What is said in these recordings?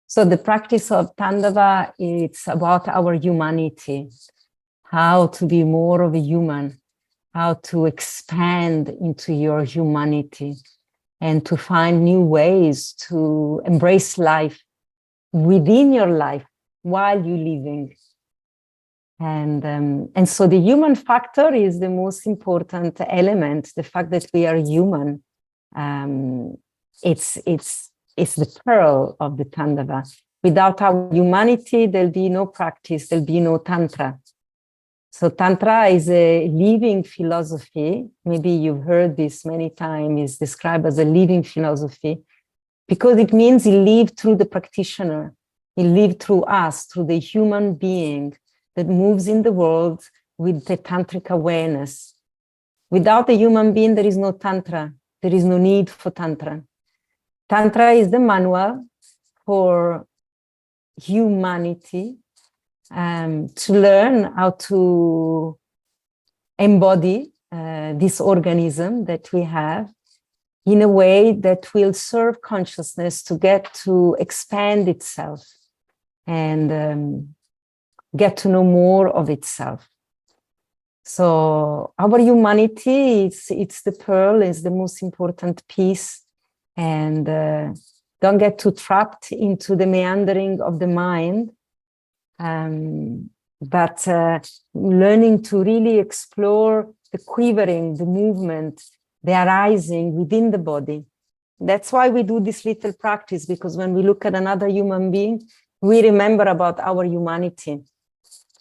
So the practice of Tandava, it's about our humanity, how to be more of a human, how to expand into your humanity and to find new ways to embrace life within your life while you're living. And so the human factor is the most important element, the fact that we are human. It's the pearl of the Tandava. Without our humanity, there'll be no practice, there'll be no Tantra. So Tantra is a living philosophy. Maybe you've heard this many times. It's described as a living philosophy because it means you live through the practitioner. You live through us, through the human being that moves in the world with the tantric awareness. Without the human being, there is no Tantra. There is no need for Tantra. Tantra is the manual for humanity to learn how to embody this organism that we have in a way that will serve consciousness to get to expand itself and get to know more of itself. So our humanity, it's the pearl, is the most important piece, and don't get too trapped into the meandering of the mind, but learning to really explore the quivering, the movement, the arising within the body. That's why we do this little practice, because when we look at another human being, we remember about our humanity.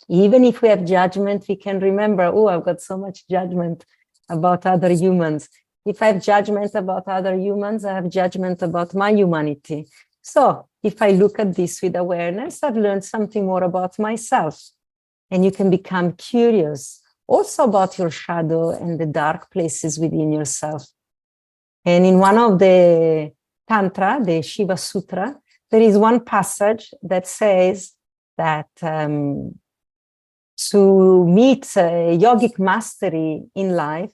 Even if we have judgment, we can remember, oh, I've got so much judgment about other humans. If I have judgment about other humans, I have judgment about my humanity. So if I look at this with awareness, I've learned something more about myself. And you can become curious also about your shadow and the dark places within yourself. And in one of the Tantra, the Shiva Sutra, there is one passage that says that to meet yogic mastery in life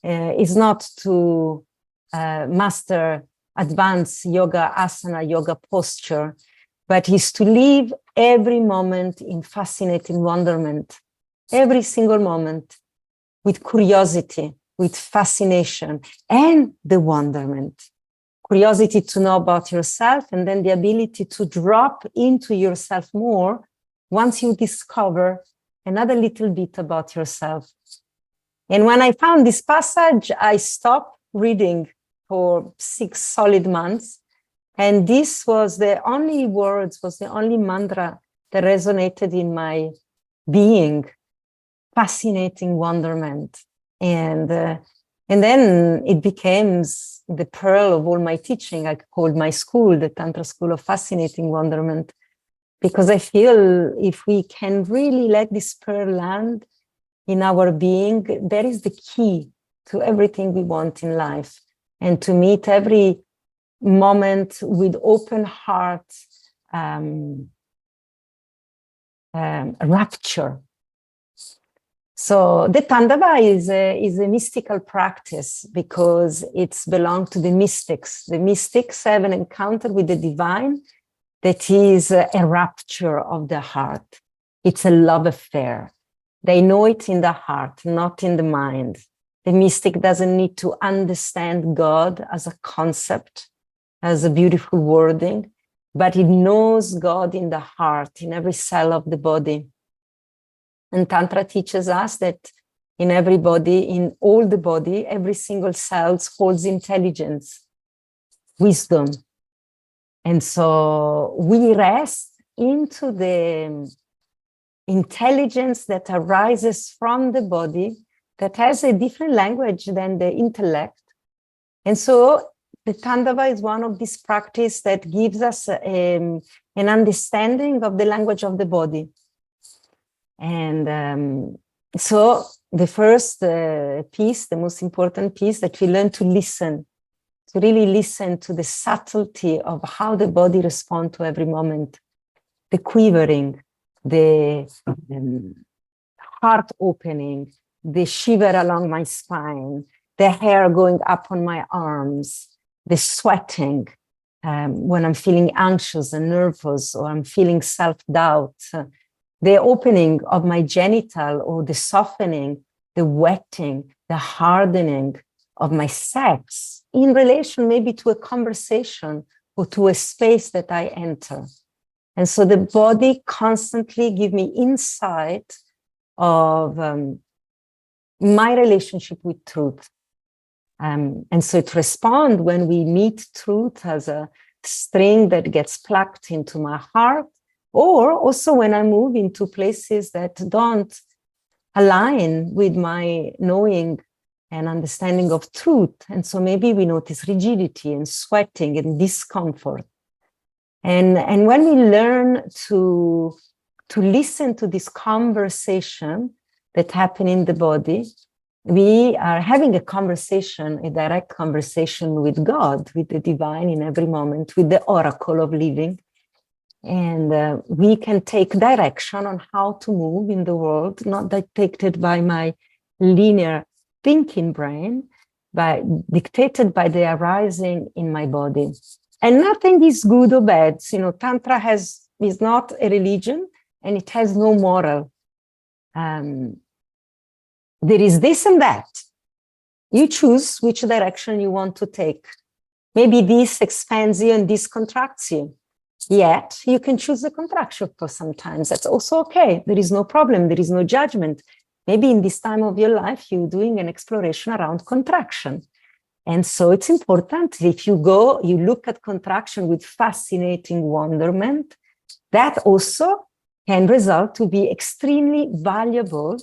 is not to master advanced yoga, asana, yoga posture, but is to live every moment in fascinating wonderment, every single moment with curiosity, with fascination, and the wonderment. Curiosity to know about yourself, and then the ability to drop into yourself more once you discover another little bit about yourself. And when I found this passage, I stopped reading for 6 solid months. And this was the only words, was the only mantra that resonated in my being. Fascinating wonderment. And then it becomes the pearl of all my teaching. I called my school the Tantra School of Fascinating Wonderment, because I feel if we can really let this pearl land in our being, that is the key to everything we want in life. And to meet every moment with open heart, rapture. So the Tandava is a mystical practice because it's belonged to the mystics. The mystics have an encounter with the divine that is a rapture of the heart. It's a love affair. They know it in the heart, not in the mind. The mystic doesn't need to understand God as a concept, as a beautiful wording, but it knows God in the heart, in every cell of the body. And Tantra teaches us that in every body, in all the body, every single cell holds intelligence, wisdom. And so we rest into the intelligence that arises from the body that has a different language than the intellect. And so the Tandava is one of these practices that gives us an understanding of the language of the body. And so the first piece, the most important piece, that we learn to listen, to really listen to the subtlety of how the body responds to every moment, the quivering, the heart opening, the shiver along my spine, the hair going up on my arms, the sweating, when I'm feeling anxious and nervous, or I'm feeling self-doubt, the opening of my genital, or the softening, the wetting, the hardening of my sex in relation maybe to a conversation or to a space that I enter. And so the body constantly gives me insight of my relationship with truth. And so it responds when we meet truth as a string that gets plucked into my heart, or also when I move into places that don't align with my knowing and understanding of truth. And so maybe we notice rigidity and sweating and discomfort. And when we learn to listen to this conversation that happens in the body, we are having a conversation, a direct conversation with God, with the divine in every moment, with the oracle of living. And we can take direction on how to move in the world, not dictated by my linear thinking brain, but dictated by the arising in my body. And nothing is good or bad. You know, Tantra is not a religion, and it has no moral. There is this and that. You choose which direction you want to take. Maybe this expands you and this contracts you. Yet you can choose the contraction for sometimes. That's also okay. There is no problem. There is no judgment. Maybe in this time of your life, you're doing an exploration around contraction. And so it's important, if you go, you look at contraction with fascinating wonderment, that also can result to be extremely valuable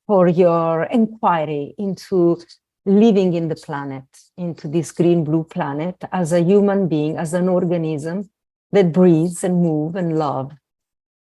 for your inquiry into living in the planet, into this green-blue planet as a human being, as an organism that breathes and moves and loves.